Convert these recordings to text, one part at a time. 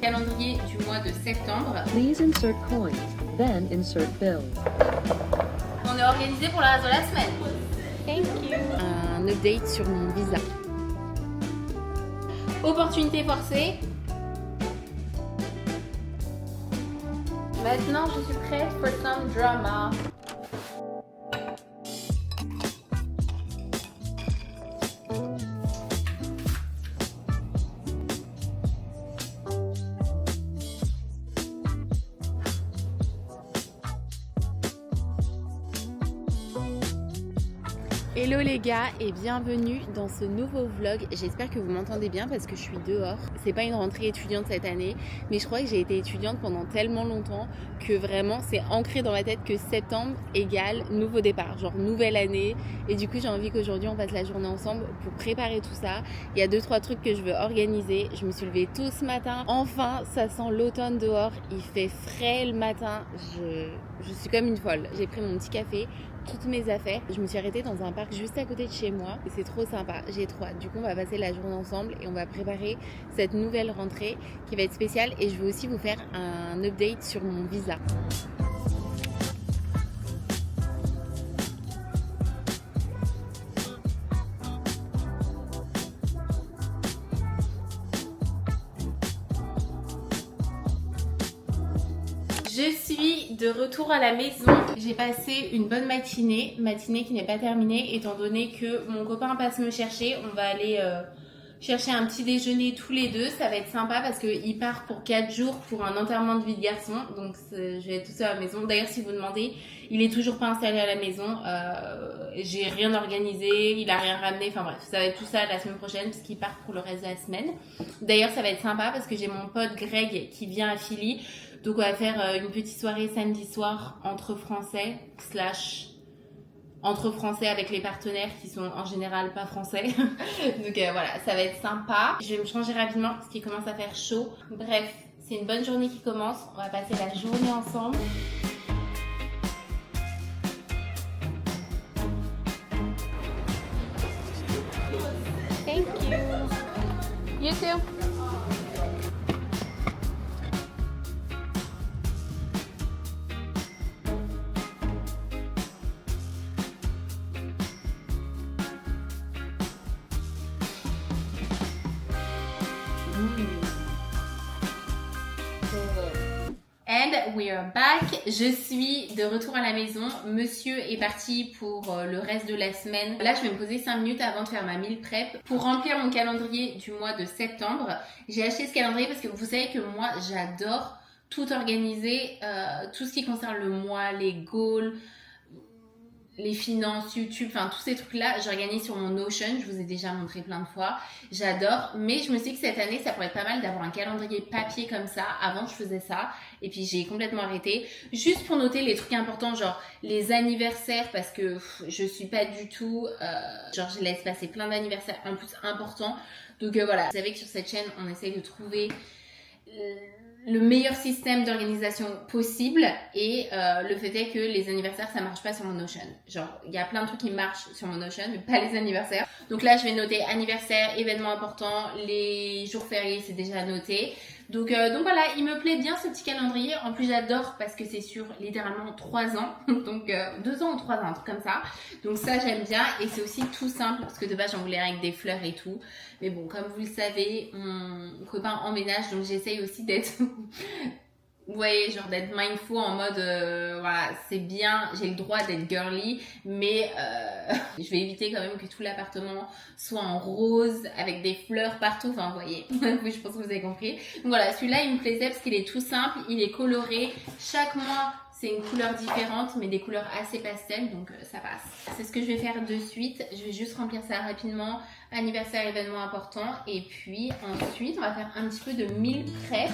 Calendrier du mois de septembre. Please insert coins, then insert bills. On est organisé pour le reste de la semaine. Thank you. Un update sur mon visa. Opportunité forcée. Maintenant, je suis prête for some drama. Hello les gars et bienvenue dans ce nouveau vlog. J'espère que vous m'entendez bien parce que je suis dehors. C'est pas une rentrée étudiante cette année, mais je crois que j'ai été étudiante pendant tellement longtemps que vraiment c'est ancré dans ma tête que septembre égale nouveau départ, genre nouvelle année. Et du coup j'ai envie qu'aujourd'hui on passe la journée ensemble pour préparer tout ça. Il y a 2-3 trucs que je veux organiser. Je me suis levée tôt ce matin. Enfin ça sent l'automne dehors, il fait frais le matin. Je suis comme une folle. J'ai pris mon petit café, toutes mes affaires. Je me suis arrêtée dans un parc juste à côté de chez moi et c'est trop sympa, j'ai trop hâte. Du coup on va passer la journée ensemble et on va préparer cette nouvelle rentrée qui va être spéciale et je veux aussi vous faire un update sur mon visa. Je suis de retour à la maison. J'ai passé une bonne matinée qui n'est pas terminée étant donné que mon copain passe me chercher. On va aller chercher un petit déjeuner tous les deux. Ça va être sympa parce qu'il part pour 4 jours pour un enterrement de vie de garçon. Donc je vais être toute seule à la maison. D'ailleurs si vous demandez, il est toujours pas installé à la maison. J'ai rien organisé, il a rien ramené. Enfin bref, ça va être tout ça la semaine prochaine parce qu'il part pour le reste de la semaine. D'ailleurs ça va être sympa parce que j'ai mon pote Greg qui vient à Philly. Donc on va faire une petite soirée samedi soir entre français avec les partenaires qui sont en général pas français. Donc voilà, ça va être sympa. Je vais me changer rapidement parce qu'il commence à faire chaud. Bref, c'est une bonne journée qui commence. On va passer la journée ensemble. Thank you. You too. And we are back. Je suis de retour à la maison. Monsieur est parti pour le reste de la semaine. Là, je vais me poser 5 minutes avant de faire ma meal prep pour remplir mon calendrier du mois de septembre. J'ai acheté ce calendrier parce que vous savez que moi, j'adore tout organiser, tout ce qui concerne le mois, les goals, les finances, YouTube, enfin tous ces trucs-là, j'organise sur mon Notion, je vous ai déjà montré plein de fois, j'adore, mais je me suis dit que cette année, ça pourrait être pas mal d'avoir un calendrier papier comme ça. Avant, je faisais ça, et puis j'ai complètement arrêté, juste pour noter les trucs importants, genre les anniversaires, parce que je suis pas du tout, genre je laisse passer plein d'anniversaires en plus importants, donc voilà, vous savez que sur cette chaîne, on essaye de trouver le meilleur système d'organisation possible et le fait est que les anniversaires ça marche pas sur mon Notion. Genre il y a plein de trucs qui marchent sur mon Notion mais pas les anniversaires. Donc là je vais noter anniversaire, événements importants, les jours fériés c'est déjà noté. Donc voilà, il me plaît bien ce petit calendrier. En plus j'adore parce que c'est sur littéralement 3 ans. Donc 2 ans ou 3 ans, un truc comme ça. Donc ça j'aime bien et c'est aussi tout simple parce que de base j'en voulais avec des fleurs et tout. Mais bon, comme vous le savez, mon copain emménage donc j'essaye aussi d'être... Vous voyez, genre d'être mindful en mode voilà, c'est bien, j'ai le droit d'être girly, mais je vais éviter quand même que tout l'appartement soit en rose avec des fleurs partout. Enfin, vous voyez, oui, je pense que vous avez compris. Donc voilà, celui-là il me plaisait parce qu'il est tout simple, il est coloré. Chaque mois c'est une couleur différente, mais des couleurs assez pastel, donc ça passe. C'est ce que je vais faire de suite. Je vais juste remplir ça rapidement. Anniversaire, événement important, et puis ensuite on va faire un petit peu de meal prep.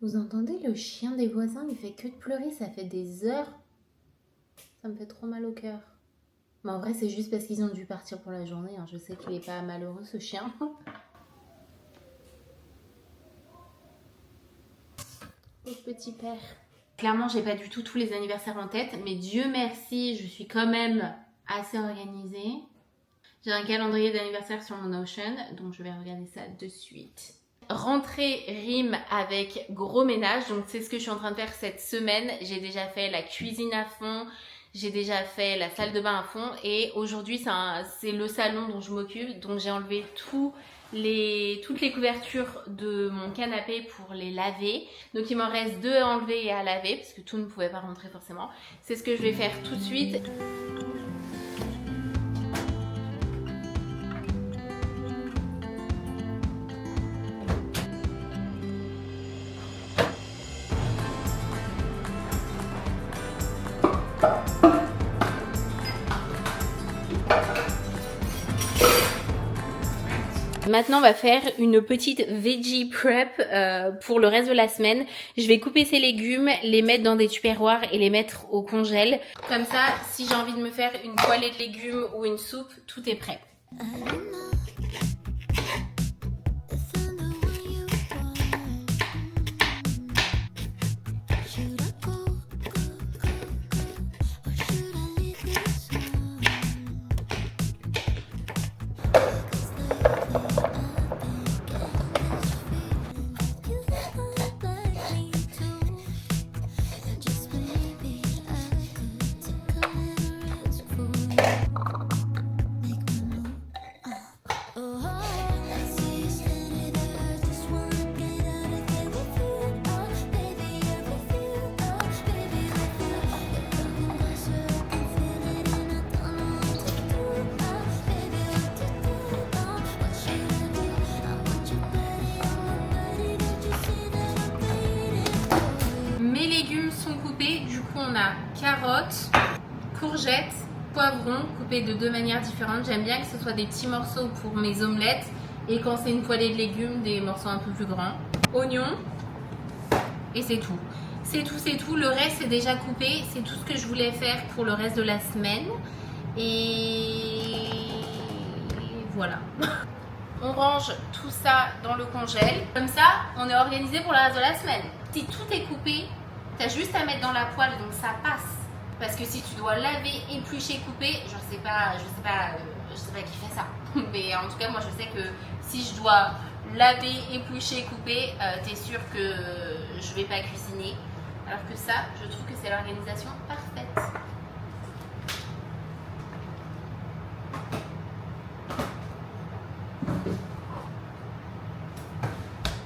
Vous entendez le chien des voisins, il fait que de pleurer, ça fait des heures. Ça me fait trop mal au cœur. Mais en vrai, c'est juste parce qu'ils ont dû partir pour la journée. Hein. Je sais qu'il est pas malheureux, ce chien. Pauvre petit père. Clairement, j'ai pas du tout tous les anniversaires en tête, mais Dieu merci, je suis quand même assez organisée. J'ai un calendrier d'anniversaire sur mon Notion, donc je vais regarder ça de suite. Rentrée rime avec gros ménage, donc c'est ce que je suis en train de faire cette semaine. J'ai déjà fait la cuisine à fond, j'ai déjà fait la salle de bain à fond et aujourd'hui c'est le salon dont je m'occupe, donc j'ai enlevé toutes les couvertures de mon canapé pour les laver. Donc il m'en reste 2 à enlever et à laver parce que tout ne pouvait pas rentrer forcément. C'est ce que je vais faire tout de suite. Maintenant, on va faire une petite veggie prep pour le reste de la semaine. Je vais couper ces légumes, les mettre dans des tupperwares et les mettre au congèle. Comme ça, si j'ai envie de me faire une poêlée de légumes ou une soupe, tout est prêt. Mes légumes sont coupés, du coup on a carottes, courgettes, poivrons coupés de 2 manières différentes. J'aime bien que ce soit des petits morceaux pour mes omelettes et quand c'est une poêlée de légumes, des morceaux un peu plus grands. Oignons et c'est tout. C'est tout. Le reste c'est déjà coupé. C'est tout ce que je voulais faire pour le reste de la semaine. Et voilà. On range tout ça dans le congèle. Comme ça, on est organisé pour le reste de la semaine. Si tout est coupé, t'as juste à mettre dans la poêle, donc ça passe. Parce que si tu dois laver, éplucher, couper, je sais pas qui fait ça. Mais en tout cas, moi je sais que si je dois laver, éplucher, couper, t'es sûr que je vais pas cuisiner. Alors que ça, je trouve que c'est l'organisation parfaite.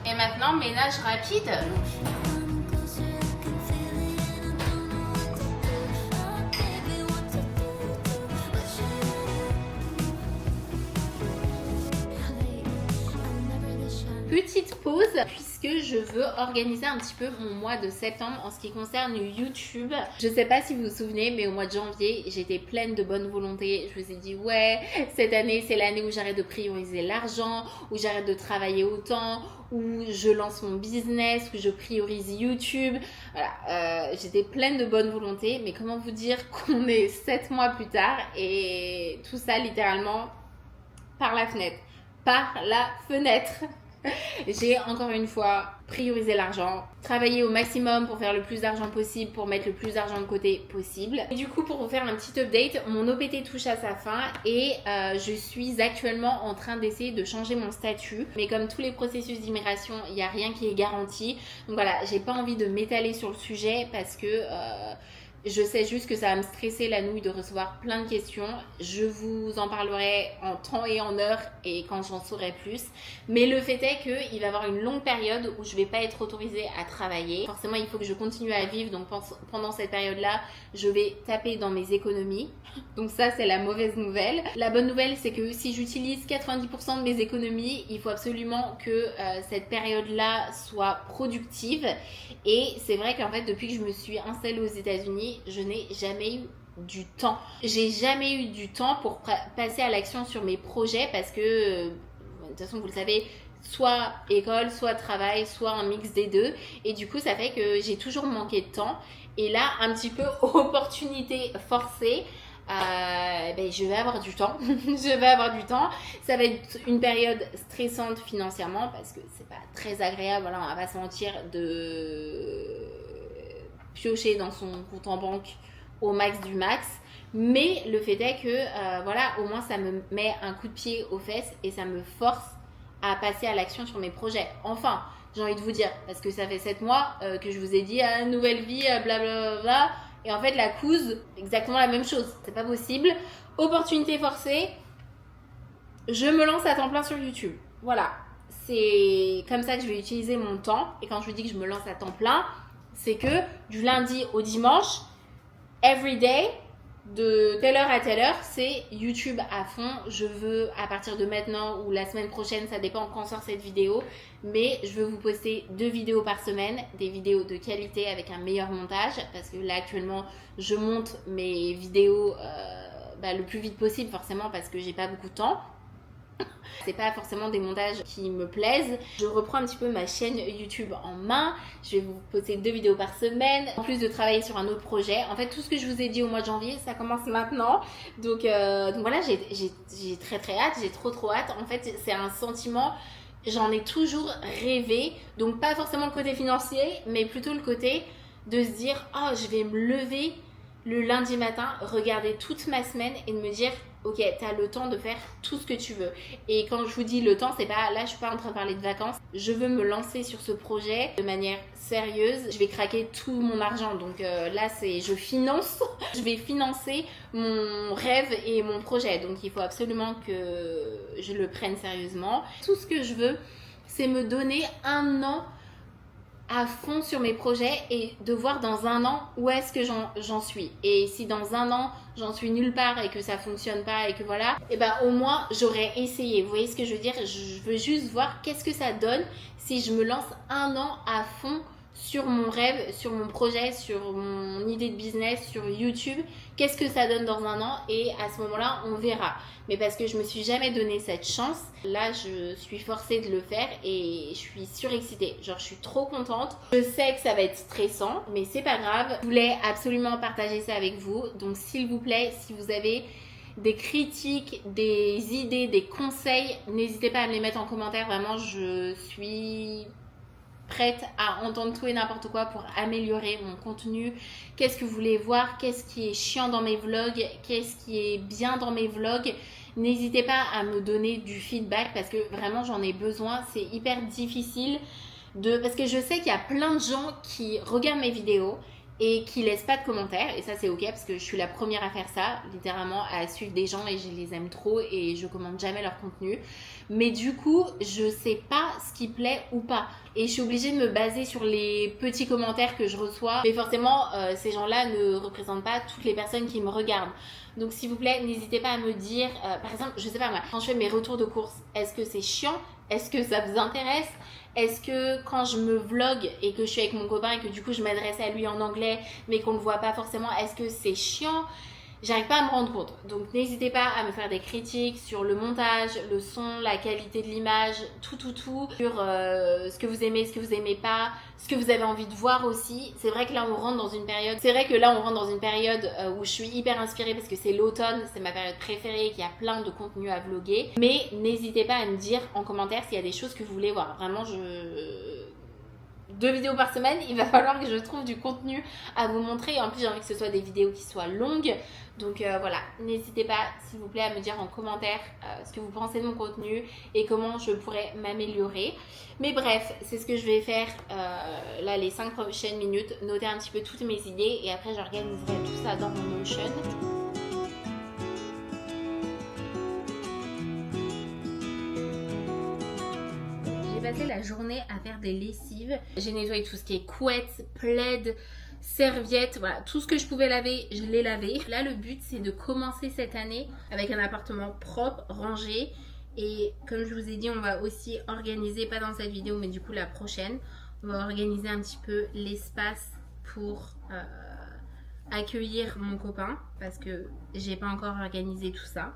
Et maintenant, ménage rapide. Petite pause puisque je veux organiser un petit peu mon mois de septembre en ce qui concerne YouTube. Je sais pas si vous vous souvenez, mais au mois de janvier, j'étais pleine de bonne volonté. Je vous ai dit ouais, cette année c'est l'année où j'arrête de prioriser l'argent, où j'arrête de travailler autant, où je lance mon business, où je priorise YouTube. Voilà, j'étais pleine de bonne volonté, mais comment vous dire qu'on est 7 mois plus tard et tout ça littéralement par la fenêtre. Par la fenêtre. J'ai encore une fois priorisé l'argent, travaillé au maximum pour faire le plus d'argent possible, pour mettre le plus d'argent de côté possible. Et du coup, pour vous faire un petit update, mon OPT touche à sa fin et je suis actuellement en train d'essayer de changer mon statut. Mais comme tous les processus d'immigration, il n'y a rien qui est garanti. Donc voilà, j'ai pas envie de m'étaler sur le sujet parce que je sais juste que ça va me stresser la nouille de recevoir plein de questions. Je vous en parlerai en temps et en heure et quand j'en saurai plus. Mais le fait est qu'il va y avoir une longue période où je vais pas être autorisée à travailler. Forcément, il faut que je continue à vivre. Donc pendant cette période-là, je vais taper dans mes économies. Donc ça, c'est la mauvaise nouvelle. La bonne nouvelle, c'est que si j'utilise 90% de mes économies, il faut absolument que cette période-là soit productive. Et c'est vrai qu'en fait, depuis que je me suis installée aux États-Unis, je n'ai jamais eu du temps. J'ai jamais eu du temps pour passer à l'action sur mes projets parce que, de toute façon, vous le savez, soit école, soit travail, soit un mix des deux. Et du coup, ça fait que j'ai toujours manqué de temps. Et là, un petit peu opportunité forcée. Je vais avoir du temps. Je vais avoir du temps. Ça va être une période stressante financièrement parce que c'est pas très agréable. Voilà, on va pas se mentir piocher dans son compte en banque au max du max. Mais le fait est que voilà, au moins ça me met un coup de pied aux fesses et ça me force à passer à l'action sur mes projets. Enfin, j'ai envie de vous dire, parce que ça fait 7 mois que je vous ai dit nouvelle vie, blablabla. Et en fait, la couse, exactement la même chose. C'est pas possible. Opportunité forcée, je me lance à temps plein sur YouTube. Voilà. C'est comme ça que je vais utiliser mon temps. Et quand je vous dis que je me lance à temps plein, c'est que du lundi au dimanche, every day, de telle heure à telle heure, c'est YouTube à fond. Je veux, à partir de maintenant ou la semaine prochaine, ça dépend quand sort cette vidéo, mais je veux vous poster 2 vidéos par semaine, des vidéos de qualité avec un meilleur montage, parce que là actuellement je monte mes vidéos le plus vite possible, forcément parce que j'ai pas beaucoup de temps. C'est pas forcément des montages qui me plaisent. Je reprends un petit peu ma chaîne YouTube en main. Je vais vous poster 2 vidéos par semaine. En plus de travailler sur un autre projet. En fait, tout ce que je vous ai dit au mois de janvier, ça commence maintenant. Donc voilà, j'ai très hâte. J'ai trop hâte. En fait, c'est un sentiment, j'en ai toujours rêvé. Donc pas forcément le côté financier, mais plutôt le côté de se dire, oh, je vais me lever le lundi matin, regarder toute ma semaine et de me dire, ok, t'as le temps de faire tout ce que tu veux. Et quand je vous dis le temps, c'est pas, là je suis pas en train de parler de vacances. Je veux me lancer sur ce projet de manière sérieuse. Je vais craquer tout mon argent. Donc là c'est, je finance, je vais financer mon rêve et mon projet. Donc il faut absolument que je le prenne sérieusement. Tout ce que je veux, c'est me donner un an à fond sur mes projets et de voir dans un an où est-ce que j'en suis. Et si dans un an j'en suis nulle part et que ça fonctionne pas et que voilà, et ben au moins j'aurais essayé. Vous voyez ce que je veux dire? Je veux juste voir qu'est-ce que ça donne si je me lance un an à fond sur mon rêve, sur mon projet, sur mon idée de business, sur YouTube. Qu'est-ce que ça donne dans un an? Et à ce moment-là, on verra. Mais parce que je me suis jamais donné cette chance, là, je suis forcée de le faire et je suis surexcitée. Genre, je suis trop contente. Je sais que ça va être stressant, mais c'est pas grave. Je voulais absolument partager ça avec vous. Donc, s'il vous plaît, si vous avez des critiques, des idées, des conseils, n'hésitez pas à me les mettre en commentaire. Vraiment, je suis prête à entendre tout et n'importe quoi pour améliorer mon contenu. Qu'est-ce que vous voulez voir? Qu'est-ce qui est chiant dans mes vlogs? Qu'est-ce qui est bien dans mes vlogs? N'hésitez pas à me donner du feedback parce que vraiment j'en ai besoin. C'est hyper difficile parce que je sais qu'il y a plein de gens qui regardent mes vidéos et qui laissent pas de commentaires, et ça c'est ok parce que je suis la première à faire ça, littéralement à suivre des gens et je les aime trop et je commande jamais leur contenu, mais du coup je sais pas ce qui plaît ou pas et je suis obligée de me baser sur les petits commentaires que je reçois, mais forcément ces gens-là ne représentent pas toutes les personnes qui me regardent. Donc s'il vous plaît, n'hésitez pas à me dire, par exemple, je sais pas moi, quand je fais mes retours de course, est-ce que c'est chiant? Est-ce que ça vous intéresse? Est-ce que quand je me vlog et que je suis avec mon copain et que du coup je m'adresse à lui en anglais mais qu'on ne le voit pas forcément, est-ce que c'est chiant? J'arrive pas à me rendre compte. Donc n'hésitez pas à me faire des critiques sur le montage, le son, la qualité de l'image, tout, sur ce que vous aimez, ce que vous aimez pas, ce que vous avez envie de voir aussi. C'est vrai que là on rentre dans une période, où je suis hyper inspirée parce que c'est l'automne, c'est ma période préférée, qu'il y a plein de contenu à vlogger. Mais n'hésitez pas à me dire en commentaire s'il y a des choses que vous voulez voir. Vraiment, 2 vidéos par semaine, il va falloir que je trouve du contenu à vous montrer. Et en plus, j'ai envie que ce soit des vidéos qui soient longues. Donc voilà, n'hésitez pas, s'il vous plaît, à me dire en commentaire ce que vous pensez de mon contenu et comment je pourrais m'améliorer. Mais bref, c'est ce que je vais faire là les 5 prochaines minutes. Noter un petit peu toutes mes idées et après, j'organiserai tout ça dans mon Notion. J'ai passé la journée à faire des lessives. J'ai nettoyé tout ce qui est couette, plaid, serviettes, voilà, tout ce que je pouvais laver, je l'ai lavé. Là, le but, c'est de commencer cette année avec un appartement propre, rangé. Et comme je vous ai dit, on va aussi organiser, pas dans cette vidéo, mais du coup la prochaine, on va organiser un petit peu l'espace pour accueillir mon copain parce que j'ai pas encore organisé tout ça.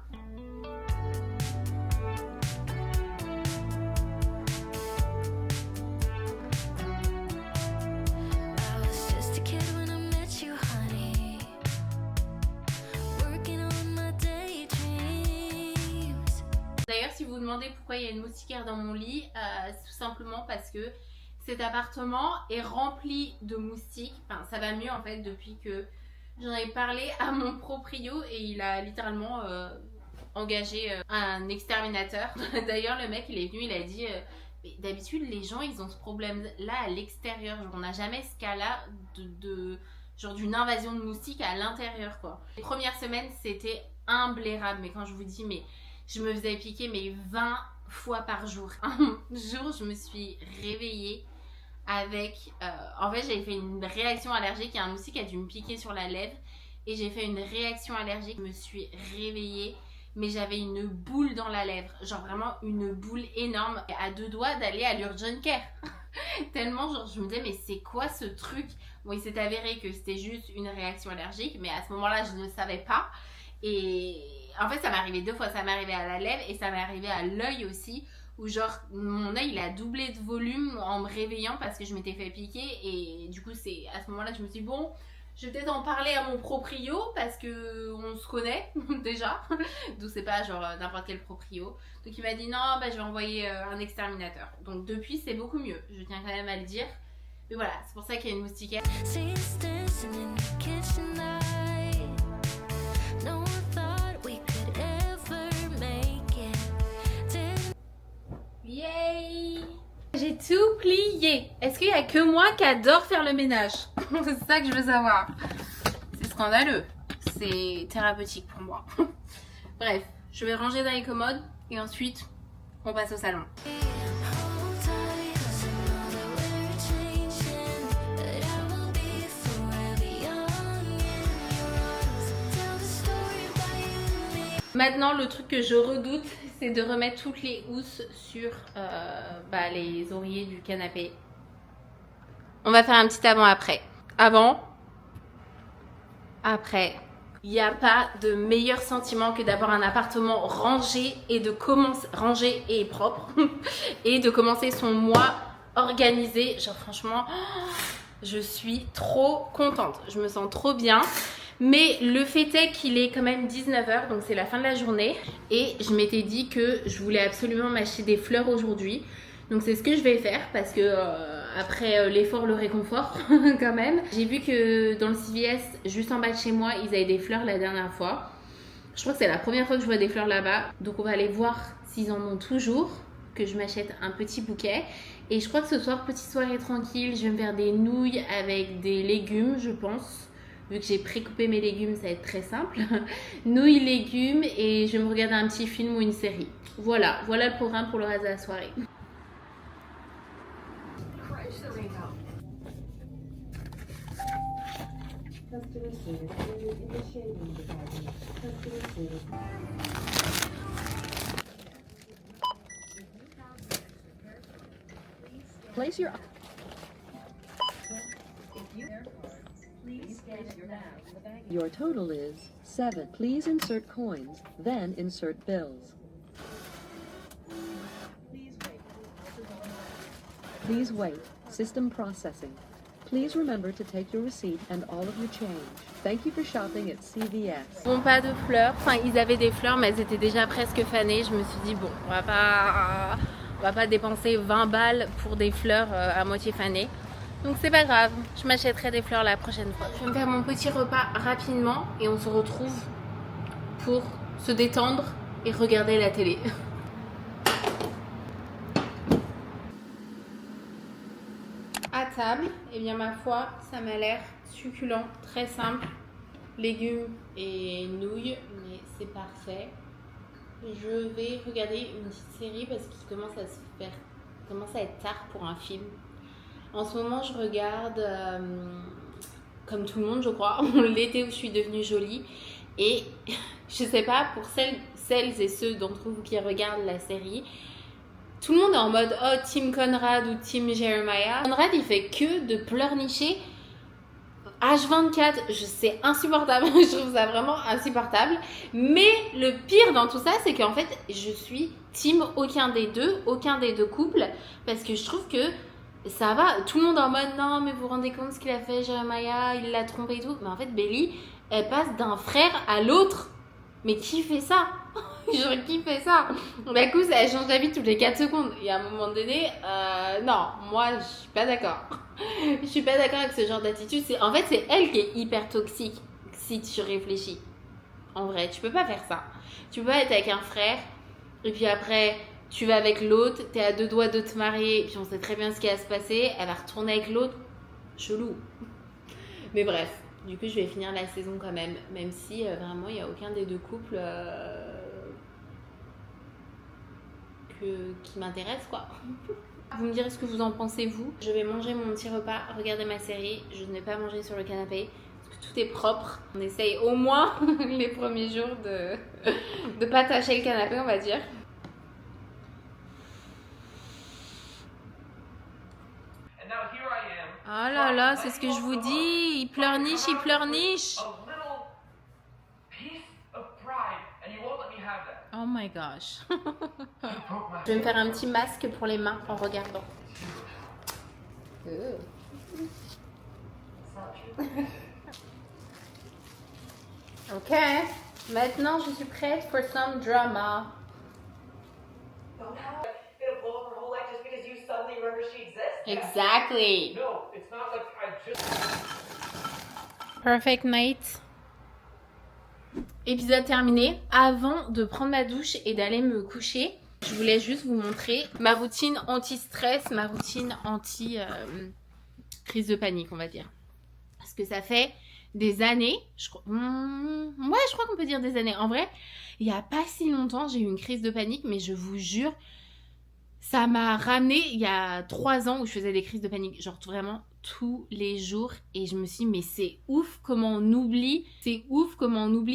D'ailleurs, si vous vous demandez pourquoi il y a une moustiquaire dans mon lit, c'est tout simplement parce que cet appartement est rempli de moustiques. Enfin, ça va mieux en fait depuis que j'en ai parlé à mon proprio et il a littéralement engagé un exterminateur. D'ailleurs, le mec, il est venu, il a dit mais d'habitude, les gens, ils ont ce problème-là à l'extérieur. Genre, on n'a jamais ce cas-là genre d'une invasion de moustiques à l'intérieur, quoi. Les premières semaines, c'était imblairable. Mais quand je vous dis, mais je me faisais piquer 20 fois par jour. Un jour, je me suis réveillée avec... en fait, j'avais fait une réaction allergique. Il y a un moustique qui a dû me piquer sur la lèvre. Et j'ai fait une réaction allergique. Je me suis réveillée. Mais j'avais une boule dans la lèvre. Genre vraiment une boule énorme. À 2 doigts d'aller à l'urgent care. Tellement, genre, je me disais, mais c'est quoi ce truc? Bon, il s'est avéré que c'était juste une réaction allergique. Mais à ce moment-là, je ne savais pas. Et en fait, ça m'est arrivé 2 fois. Ça m'est arrivé à la lèvre et ça m'est arrivé à l'œil aussi. Où genre, mon œil, il a doublé de volume en me réveillant parce que je m'étais fait piquer. Et du coup, c'est à ce moment-là, je me suis dit, bon... Je vais peut-être en parler à mon proprio parce que on se connaît déjà. Donc c'est pas genre n'importe quel proprio. Donc il m'a dit non, bah, je vais envoyer un exterminateur. Donc depuis c'est beaucoup mieux, je tiens quand même à le dire. Mais voilà, c'est pour ça qu'il y a une moustiquaire. Yay! J'ai tout plié. Est-ce qu'il y a que moi qui adore faire le ménage? C'est ça que je veux savoir. C'est scandaleux. C'est thérapeutique pour moi. Bref, je vais ranger dans les commodes et ensuite on passe au salon. Maintenant, le truc que je redoute, c'est de remettre toutes les housses sur les oreillers du canapé. On va faire un petit avant-après. Avant, après. Il n'y a pas de meilleur sentiment que d'avoir un appartement rangé et de commencer rangé et propre et de commencer son mois organisé. Genre franchement, je suis trop contente. Je me sens trop bien. Mais le fait est qu'il est quand même 19h, donc c'est la fin de la journée. Et je m'étais dit que je voulais absolument m'acheter des fleurs aujourd'hui. Donc c'est ce que je vais faire parce que après l'effort, le réconfort quand même. J'ai vu que dans le CVS, juste en bas de chez moi, ils avaient des fleurs la dernière fois. Je crois que c'est la première fois que je vois des fleurs là-bas. Donc on va aller voir s'ils en ont toujours, que je m'achète un petit bouquet. Et je crois que ce soir, petite soirée tranquille, je vais me faire des nouilles avec des légumes, je pense. Vu que j'ai pré-coupé mes légumes, ça va être très simple. Nouilles, légumes et je vais me regarder un petit film ou une série. Voilà le programme pour le reste de la soirée. Place your... Your total is 7. Please insert coins, then insert bills. Please wait. System processing. Please remember to take your receipt and all of your change. Thank you for shopping at CVS. Bon, pas de fleurs. Enfin, ils avaient des fleurs, mais elles étaient déjà presque fanées. Je me suis dit, bon, on va pas dépenser 20 balles pour des fleurs à moitié fanées. Donc c'est pas grave, je m'achèterai des fleurs la prochaine fois. Je vais me faire mon petit repas rapidement et on se retrouve pour se détendre et regarder la télé. À table, et bien ma foi, ça m'a l'air succulent, très simple. Légumes et nouilles, mais c'est parfait. Je vais regarder une petite série parce qu'il commence à être tard pour un film. En ce moment, je regarde, comme tout le monde, je crois, l'été où je suis devenue jolie. Et je sais pas, pour celles et ceux d'entre vous qui regardent la série, tout le monde est en mode « Oh, Team Conrad » ou « Team Jeremiah ». Conrad, il fait que de pleurnicher H24. C'est insupportable. Je trouve ça vraiment insupportable. Mais le pire dans tout ça, c'est qu'en fait, je suis team aucun des deux couples. Parce que je trouve que ça va, tout le monde en mode non mais vous vous rendez compte ce qu'il a fait Jeremiah, il l'a trompé et tout. Mais en fait Belly, elle passe d'un frère à l'autre. Mais qui fait ça? Genre, qui fait ça? D'un coup, ça change d'avis toutes les 4 secondes. Et à un moment donné, non, moi, je suis pas d'accord. Je suis pas d'accord avec ce genre d'attitude. En fait, c'est elle qui est hyper toxique, si tu réfléchis. En vrai, tu peux pas faire ça. Tu peux pas être avec un frère, et puis après, tu vas avec l'autre, t'es à 2 doigts de te marier, puis on sait très bien ce qui va se passer, elle va retourner avec l'autre. Chelou. Mais bref, du coup, je vais finir la saison quand même, même si vraiment, il n'y a aucun des deux couples qui m'intéresse, quoi. Vous me direz ce que vous en pensez, vous. Je vais manger mon petit repas, regarder ma série. Je ne vais pas manger sur le canapé, parce que tout est propre. On essaye au moins les premiers jours de pas tâcher le canapé, on va dire. Oh là là, c'est ce que je vous dis. Il pleurniche, il pleurniche. Oh my gosh. Je vais me faire un petit masque pour les mains en regardant. Ok. Maintenant, je suis prête for some drama. Exactly. No, it's not like I just. Perfect night. Épisode terminé. Avant de prendre ma douche et d'aller me coucher, je voulais juste vous montrer ma routine anti-stress, ma routine anti-crise de panique, on va dire. Parce que ça fait des années, je crois qu'on peut dire des années. En vrai, il n'y a pas si longtemps, j'ai eu une crise de panique, mais je vous jure, ça m'a ramené il y a 3 ans où je faisais des crises de panique, genre vraiment tous les jours. Et je me suis dit, mais c'est ouf comment on oublie,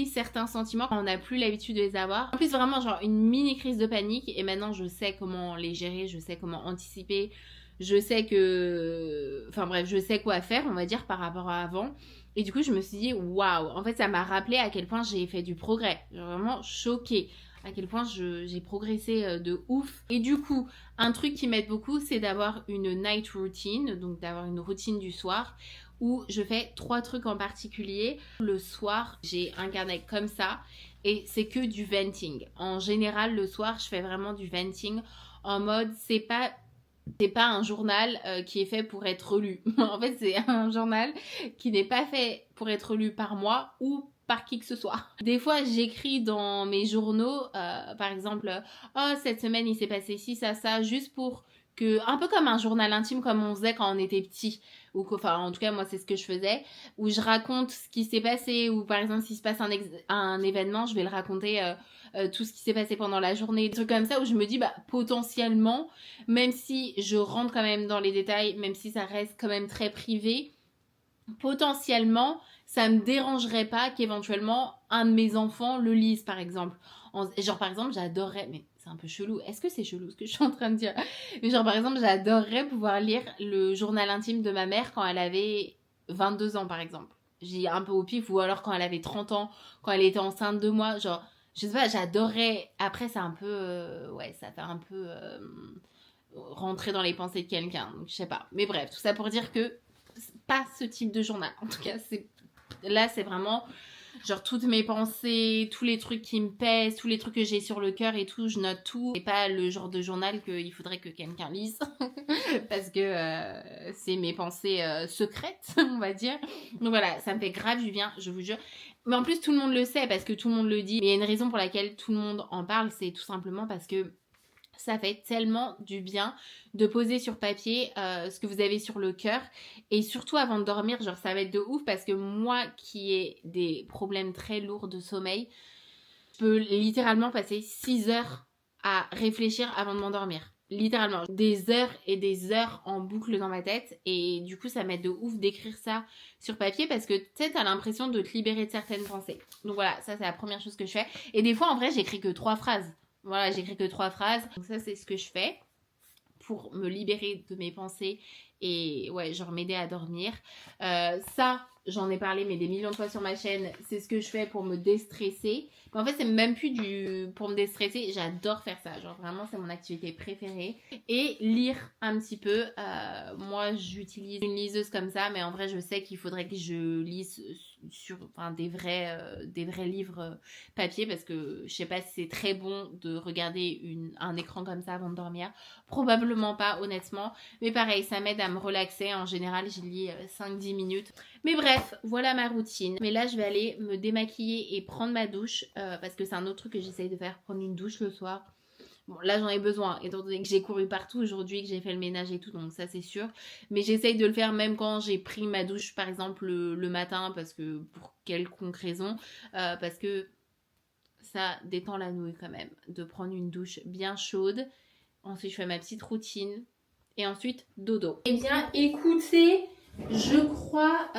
certains sentiments quand on n'a plus l'habitude de les avoir. En plus, vraiment, genre une mini crise de panique. Et maintenant, je sais comment les gérer, je sais comment anticiper. Je sais je sais quoi faire, on va dire, par rapport à avant. Et du coup, je me suis dit, waouh, en fait, ça m'a rappelé à quel point j'ai fait du progrès. J'ai vraiment choquée à quel point j'ai progressé de ouf. Et du coup, un truc qui m'aide beaucoup, c'est d'avoir une night routine, donc d'avoir une routine du soir, où je fais 3 trucs en particulier. Le soir, j'ai un carnet comme ça, et c'est que du venting. En général, le soir, je fais vraiment du venting, en mode, c'est pas un journal qui est fait pour être lu. En fait, c'est un journal qui n'est pas fait pour être lu par moi ou par qui que ce soit. Des fois, j'écris dans mes journaux, par exemple, oh, cette semaine, il s'est passé ci, ça, juste pour que, un peu comme un journal intime, comme on faisait quand on était petit, ou enfin, en tout cas, moi, c'est ce que je faisais, où je raconte ce qui s'est passé, ou par exemple, s'il se passe un événement, je vais le raconter, tout ce qui s'est passé pendant la journée, des trucs comme ça, où je me dis, bah, potentiellement, même si je rentre quand même dans les détails, même si ça reste quand même très privé, potentiellement, ça me dérangerait pas qu'éventuellement un de mes enfants le lise, par exemple. Genre, par exemple, j'adorerais, mais c'est un peu chelou. Est-ce que c'est chelou ce que je suis en train de dire? Mais genre, par exemple, j'adorerais pouvoir lire le journal intime de ma mère quand elle avait 22 ans, par exemple. J'ai un peu au pif, ou alors quand elle avait 30 ans, quand elle était enceinte de moi, genre, je sais pas, j'adorerais. Après, c'est un peu, ça fait un peu rentrer dans les pensées de quelqu'un, donc je sais pas. Mais bref, tout ça pour dire que pas ce type de journal. En tout cas, là, c'est vraiment genre toutes mes pensées, tous les trucs qui me pèsent, tous les trucs que j'ai sur le cœur et tout, je note tout. C'est pas le genre de journal qu'il faudrait que quelqu'un lise parce que c'est mes pensées secrètes, on va dire. Donc voilà, ça me fait grave du bien, je vous jure. Mais en plus, tout le monde le sait parce que tout le monde le dit. Mais il y a une raison pour laquelle tout le monde en parle, c'est tout simplement parce que ça fait tellement du bien de poser sur papier ce que vous avez sur le cœur. Et surtout avant de dormir, genre ça va être de ouf parce que moi qui ai des problèmes très lourds de sommeil, je peux littéralement passer 6 heures à réfléchir avant de m'endormir. Littéralement, des heures et des heures en boucle dans ma tête. Et du coup, ça m'aide de ouf d'écrire ça sur papier parce que tu sais, t'as l'impression de te libérer de certaines pensées. Donc voilà, ça c'est la première chose que je fais. Et des fois, en vrai, j'écris que 3 phrases. Voilà, j'écris que 3 phrases. Donc ça, c'est ce que je fais pour me libérer de mes pensées et ouais, genre m'aider à dormir. Ça, j'en ai parlé mais des millions de fois sur ma chaîne, c'est ce que je fais pour me déstresser. Mais en fait, c'est même plus pour me déstresser, j'adore faire ça. Genre vraiment, c'est mon activité préférée. Et lire un petit peu. Moi, j'utilise une liseuse comme ça, mais en vrai, je sais qu'il faudrait que je lise sur des vrais livres papier, parce que je sais pas si c'est très bon de regarder un écran comme ça avant de dormir. Probablement pas, honnêtement. Mais pareil, ça m'aide à me relaxer. En général, je lis 5-10 minutes. Mais bref, voilà ma routine. Mais là, je vais aller me démaquiller et prendre ma douche, parce que c'est un autre truc que j'essaye de faire, prendre une douche le soir. Bon, là, j'en ai besoin, étant donné que j'ai couru partout aujourd'hui, que j'ai fait le ménage et tout, donc ça, c'est sûr. Mais j'essaye de le faire même quand j'ai pris ma douche, par exemple, le matin, parce que pour quelconque raison, parce que ça détend la nouille quand même, de prendre une douche bien chaude. Ensuite, je fais ma petite routine. Et ensuite, dodo. Eh bien, écoutez, je crois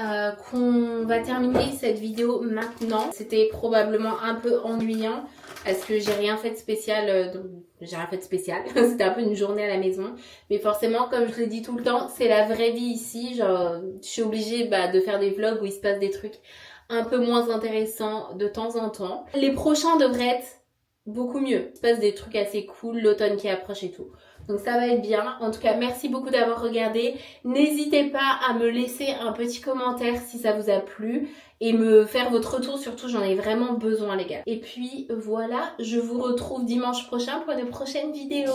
qu'on va terminer cette vidéo maintenant. C'était probablement un peu ennuyant parce que j'ai rien fait de spécial. C'était un peu une journée à la maison. Mais forcément, comme je le dis tout le temps, c'est la vraie vie ici. Genre, je suis obligée de faire des vlogs où il se passe des trucs un peu moins intéressants de temps en temps. Les prochains devraient être beaucoup mieux. Il se passe des trucs assez cool, l'automne qui approche et tout. Donc ça va être bien. En tout cas, merci beaucoup d'avoir regardé. N'hésitez pas à me laisser un petit commentaire si ça vous a plu et me faire votre retour. Surtout, j'en ai vraiment besoin, les gars. Et puis voilà, je vous retrouve dimanche prochain pour une prochaine vidéo.